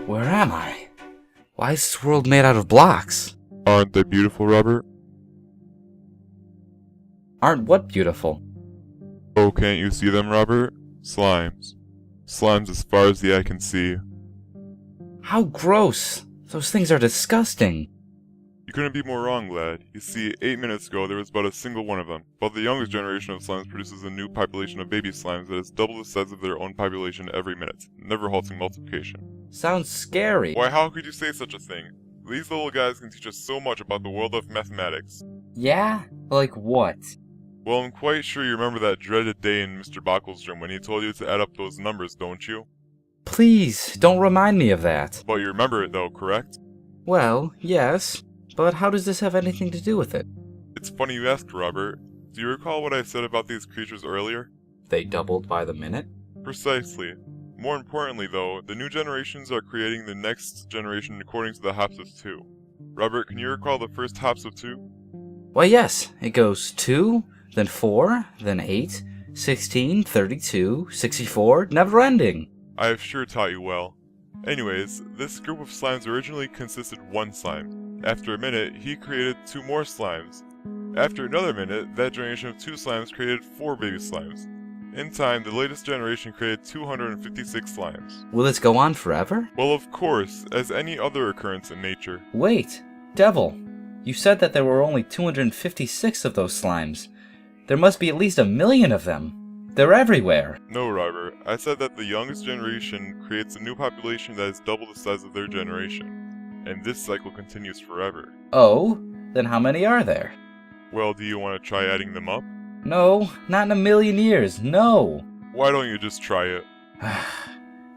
Where am I? Why is this world made out of blocks? Aren't they beautiful, Robert? Aren't what beautiful? Oh, can't you see them, Robert? Slimes. Slimes as far as the eye can see. How gross! Those things are disgusting. You couldn't be more wrong, lad. You see, 8 minutes ago there was but a single one of them, but the youngest generation of slimes produces a new population of baby slimes that is double the size of their own population every minute, never halting multiplication. Sounds scary. Why, how could you say such a thing? These little guys can teach us so much about the world of mathematics. Yeah? Like what? Well, I'm quite sure you remember that dreaded day in Mr. Bockel's room when he told you to add up those numbers, don't you? Please, don't remind me of that. But you remember it though, correct? Well, yes. But how does this have anything to do with it? It's funny you asked, Robert. Do you recall what I said about these creatures earlier? They doubled by the minute? Precisely. More importantly, though, the new generations are creating the next generation according to the hops of 2. Robert, can you recall the first hops of 2? Why, yes. It goes 2, then 4, then 8, 16, 32, 64, never ending. I have sure taught you well. Anyways, this group of slimes originally consisted one slime. After a minute, he created 2 more slimes. After another minute, that generation of 2 slimes created 4 baby slimes. In time, the latest generation created 256 slimes. Will this go on forever? Well, of course, as any other occurrence in nature. Wait, Devil. You said that there were only 256 of those slimes. There must be at least 1 million of them. They're everywhere. No, Robert. I said that the youngest generation creates a new population that is double the size of their generation. And this cycle continues forever. Oh? Then how many are there? Well, do you want to try adding them up? No, not in 1 million years, no! Why don't you just try it?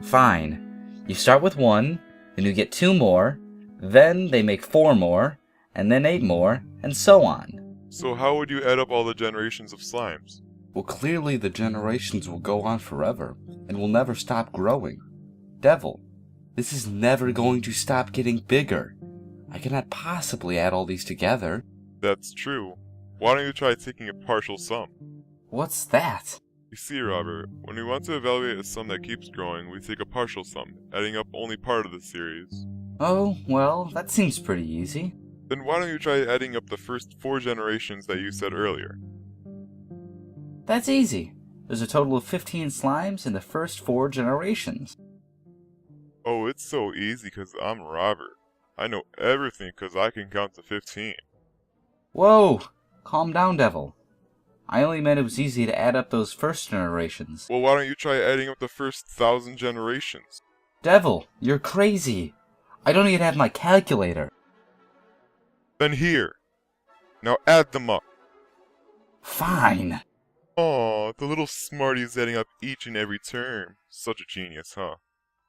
Fine. You start with 1, then you get 2 more, then they make 4 more, and then 8 more, and so on. So how would you add up all the generations of slimes? Well, clearly the generations will go on forever, and will never stop growing. Devil, this is never going to stop getting bigger. I cannot possibly add all these together. That's true. Why don't you try taking a partial sum? What's that? You see, Robert, when we want to evaluate a sum that keeps growing, we take a partial sum, adding up only part of the series. Oh, well, that seems pretty easy. Then why don't you try adding up the first 4 generations that you said earlier? That's easy. There's a total of 15 slimes in the first 4 generations. Oh, it's so easy because I'm Robert. I know everything because I can count to 15. Whoa! Calm down, Devil. I only meant it was easy to add up those first generations. Well, why don't you try adding up the first 1,000 generations? Devil, you're crazy. I don't even have my calculator. Then here. Now add them up. Fine. Aw, the little smarty's adding up each and every term. Such a genius, huh?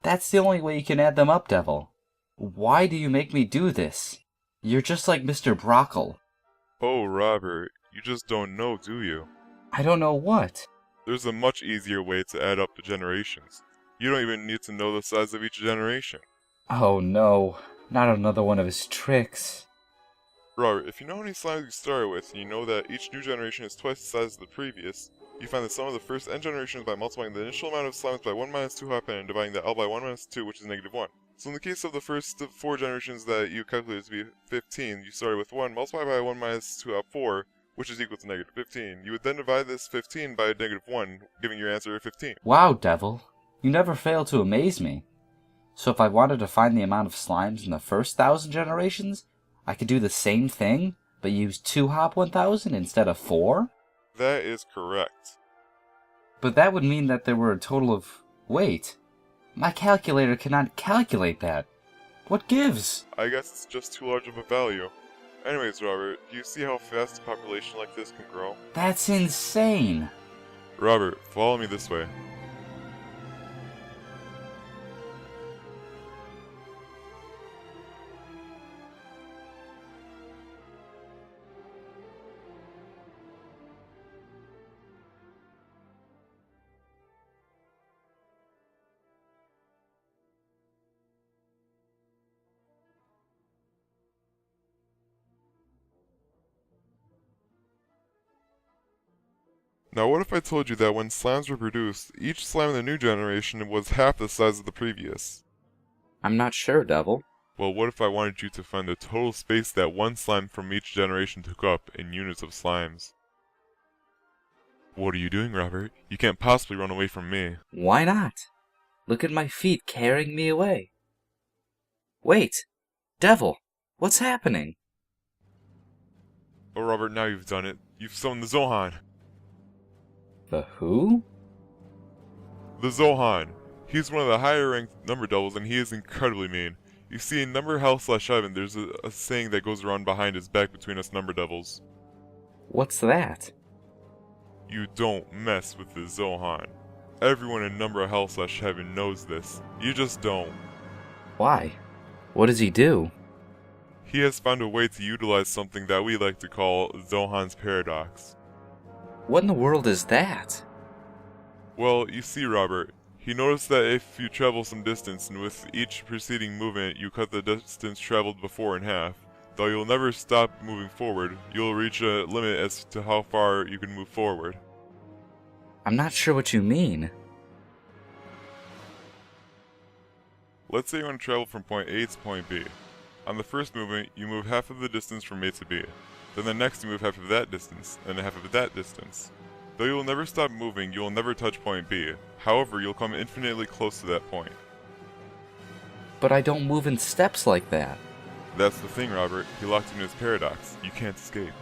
That's the only way you can add them up, Devil. Why do you make me do this? You're just like Mr. Brockle. Oh, Robert, you just don't know, do you? I don't know what. There's a much easier way to add up the generations. You don't even need to know the size of each generation. Oh no, not another one of his tricks. Robert, if you know how many slimes you started with, and you know that each new generation is twice the size of the previous, you find the sum of the first n generations by multiplying the initial amount of slimes by 1 minus 2 hop n and dividing that L by 1 minus 2, which is negative 1. So in the case of the first 4 generations that you calculated to be 15, you started with 1, multiplied by 1 minus 2 hop 4, which is equal to negative 15. You would then divide this 15 by negative 1, giving your answer 15. Wow, Devil. You never fail to amaze me. So if I wanted to find the amount of slimes in the first 1,000 generations, I could do the same thing, but use 2 hop 1,000 instead of 4? That is correct. But that would mean that there were a total of... Wait. My calculator cannot calculate that. What gives? I guess it's just too large of a value. Anyways, Robert, do you see how fast a population like this can grow? That's insane. Robert, follow me this way. Now what if I told you that when slimes were produced, each slime in the new generation was half the size of the previous? I'm not sure, Devil. Well, what if I wanted you to find the total space that one slime from each generation took up in units of slimes? What are you doing, Robert? You can't possibly run away from me. Why not? Look at my feet carrying me away. Wait, Devil, what's happening? Oh, Robert, now you've done it. You've summoned the Zohan. The who? The Zohan. He's one of the higher ranked number devils and he is incredibly mean. You see, in number hell/heaven, there's a saying that goes around behind his back between us number devils. What's that? You don't mess with the Zohan. Everyone in number hell/heaven knows this. You just don't. Why? What does he do? He has found a way to utilize something that we like to call Zohan's paradox. What in the world is that? Well, you see, Robert, he noticed that if you travel some distance and with each preceding movement you cut the distance traveled before in half, though you'll never stop moving forward, you'll reach a limit as to how far you can move forward. I'm not sure what you mean. Let's say you want to travel from point A to point B. On the first movement, you move half of the distance from A to B. Then the next you move half of that distance, and half of that distance. Though you will never stop moving, you will never touch point B. However, you'll come infinitely close to that point. But I don't move in steps like that. That's the thing, Robert. He locked you in his paradox. You can't escape.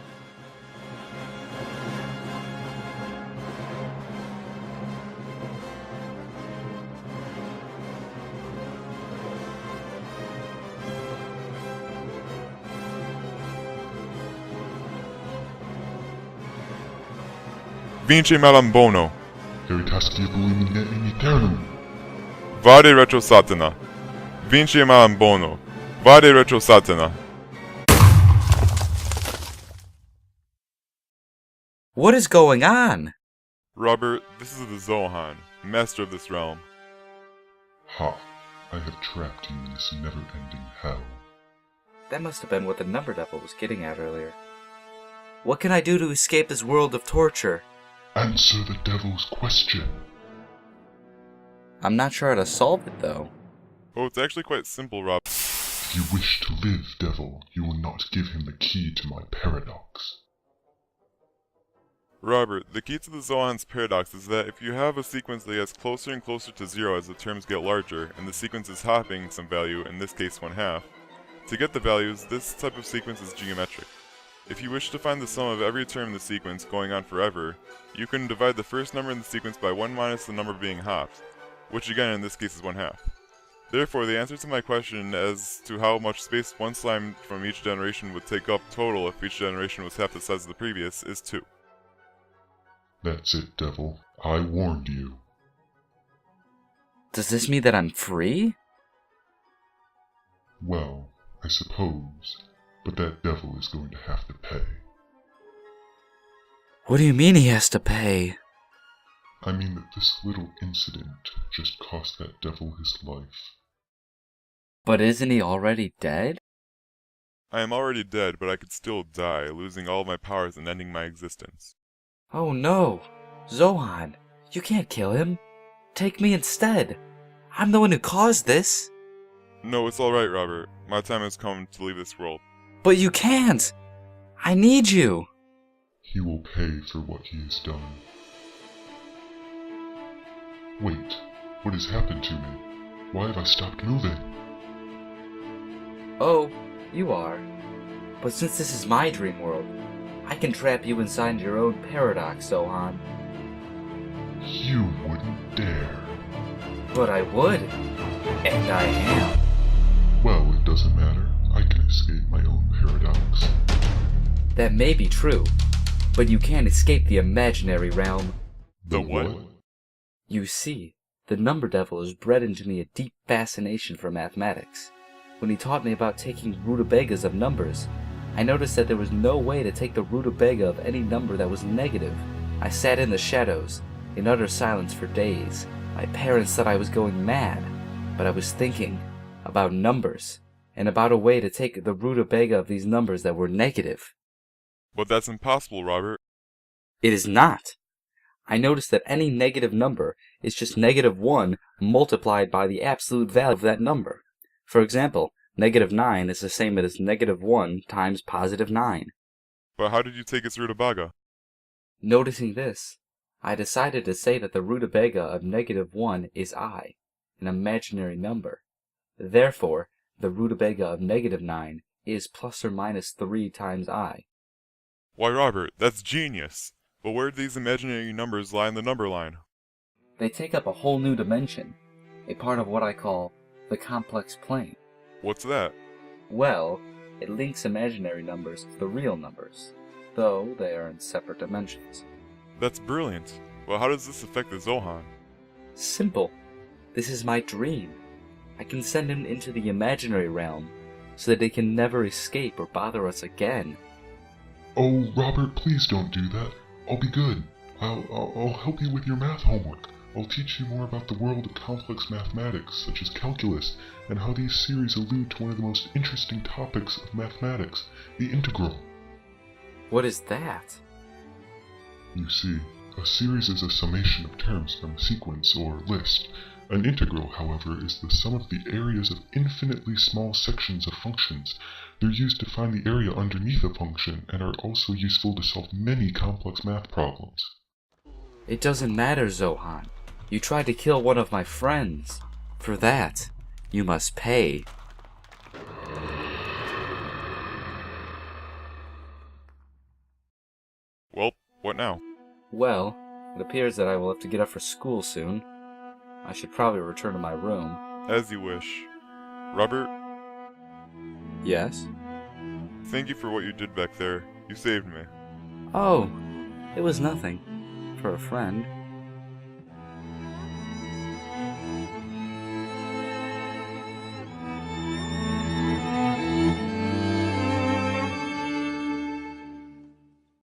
Vince malambono. Veritasti ebulimine in eternum. Vade retro satana. Vince malambono. Vade retro satana. What is going on? Robert, this is the Zohan, master of this realm. Ha! I have trapped you in this never-ending hell. That must have been what the number devil was getting at earlier. What can I do to escape this world of torture? Answer the devil's question. I'm not sure how to solve it, though. Oh, it's actually quite simple, Rob. If you wish to live, devil, you will not give him the key to my paradox. Robert, the key to the Zohan's paradox is that if you have a sequence that gets closer and closer to 0 as the terms get larger, and the sequence is hopping some value, in this case 1/2, to get the values, this type of sequence is geometric. If you wish to find the sum of every term in the sequence going on forever, you can divide the first number in the sequence by 1 minus the number being hopped, which again in this case is 1/2. Therefore, the answer to my question as to how much space one slime from each generation would take up total if each generation was half the size of the previous is 2. That's it, devil. I warned you. Does this mean that I'm free? Well, I suppose. But that devil is going to have to pay. What do you mean he has to pay? I mean that this little incident just cost that devil his life. But isn't he already dead? I am already dead, but I could still die, losing all of my powers and ending my existence. Oh no! Zohan, you can't kill him. Take me instead. I'm the one who caused this. No, it's alright, Robert. My time has come to leave this world. But you can't! I need you! He will pay for what he has done. Wait, what has happened to me? Why have I stopped moving? Oh, you are. But since this is my dream world, I can trap you inside your own paradox, Zohan. You wouldn't dare. But I would. And I am. Well, it doesn't matter. I can escape my own paradox. That may be true, but you can't escape the imaginary realm. The what? You see, the number devil has bred into me a deep fascination for mathematics. When he taught me about taking rutabagas of numbers, I noticed that there was no way to take the rutabaga of any number that was negative. I sat in the shadows, in utter silence for days. My parents thought I was going mad, but I was thinking about numbers, and about a way to take the rutabaga of these numbers that were negative. But that's impossible, Robert. It is not. I noticed that any negative number is just -1 multiplied by the absolute value of that number. For example, -9 is the same as -1 times +9. But how did you take its rutabaga? Noticing this, I decided to say that the rutabaga of -1 is I, an imaginary number. Therefore, the rutabaga of -9 is ±3 times I. Why, Robert, that's genius! But where do these imaginary numbers lie in the number line? They take up a whole new dimension, a part of what I call the complex plane. What's that? Well, it links imaginary numbers to the real numbers, though they are in separate dimensions. That's brilliant. But how does this affect the Zohan? Simple. This is my dream. I can send him into the imaginary realm, so that they can never escape or bother us again. Oh, Robert, please don't do that. I'll be good. I'll help you with your math homework. I'll teach you more about the world of complex mathematics, such as calculus, and how these series allude to one of the most interesting topics of mathematics, the integral. What is that? You see, a series is a summation of terms from a sequence or list. An integral, however, is the sum of the areas of infinitely small sections of functions. They're used to find the area underneath a function and are also useful to solve many complex math problems. It doesn't matter, Zohan. You tried to kill one of my friends. For that, you must pay. Well, what now? Well, it appears that I will have to get up for school soon. I should probably return to my room. As you wish. Robert, Yes? thank you for what you did back there. You saved me. Oh, it was nothing. For a friend.